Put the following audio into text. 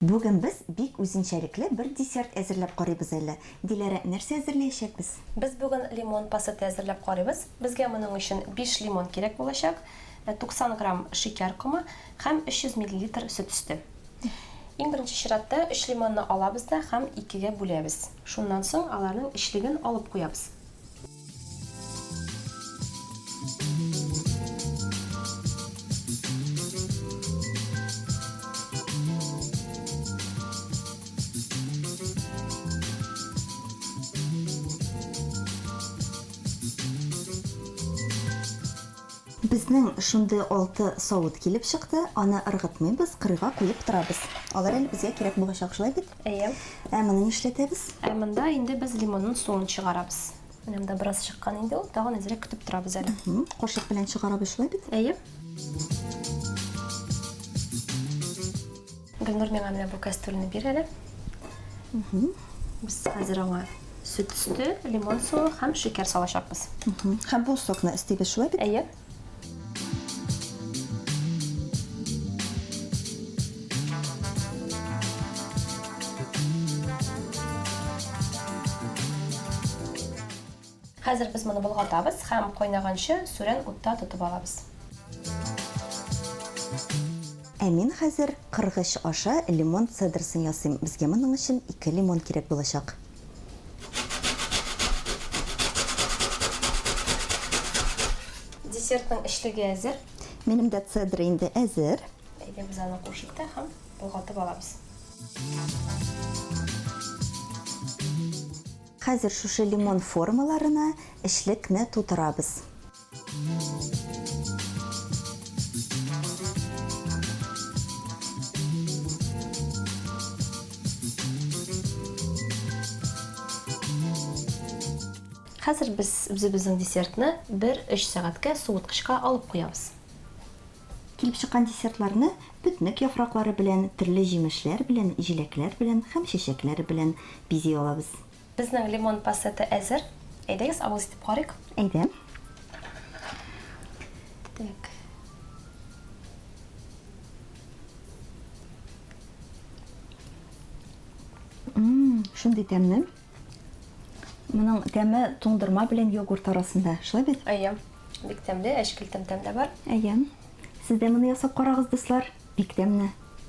Бүген без бик үзенчәлекле бер десерт әзерләп карыйбыз әле. Диләрә, нәрсә әзерләячәкбез? Без бүген лимон пасты әзерләп карыйбыз. Безгә моның өчен 5 лимон кирәк булачак, 90 грамм шикәр комы һәм 300 мл сөт өсте. Иң беренче чиратта 3 лимонны алабыз да һәм 2гә бүләбез. Шуннан соң аларның эчлеген алып куябыз. Безнең шундый 6 савыт килеп чыкты. Аны ыргытмыйбыз, кырыйга куеп торабыз. Алар әле безгә кирәк булачак шулай бит? Әйе. Моны нишләтәбез? Монда инде без лимонның суын чыгарабыз. Менә монда бераз чыккан инде ул, тагын әзрәк көтеп торабыз әле. Кашык белән чыгарабыз шулай бит? Әйе. Гөлнур миңа менә бу кастрюльне бир әле. Без хәзер аңа сөт өсте, лимон суы һәм шикәр салачакбыз. Һәм бу сокны истибез шулай бит? Әйе. Хәзер без моны болгатабыз һәм кайнаганчы сүрән утта тотып алабыз. Мин хәзер кыргыч аша лимон цедрсын ясыйм. Безгә моның өчен 2 лимон кирәк булачак. Десертның эшлеге әзер. Минем дә цедра инде әзер. Әйдә без аны кушып та һәм болгатып алабыз. Хәзер шушы лимон формаларына эшлекне тутырабыз. Хәзер без үзебезнең десертны 1-3 сәгатькә суыткычка алып куябыз. Килеп чыккан десертларны бүтнек яфраклары белән, төрле җимешләр белән, җиләкләр белән һәм чәчәкләр белән бизи алабыз. Безнең лимон пасты әзер. Әйдәгез, авыз итеп карыйк. Әйдә. Так. Шундый тәмле. Моның тәме туңдырма белән йогурт арасында. Шулай бит? Әйе. Бик тәмле, әшкелтем тәм дә бар. Әйе. Сез дә моны ясап карагыз, дуслар. Бик тәмле.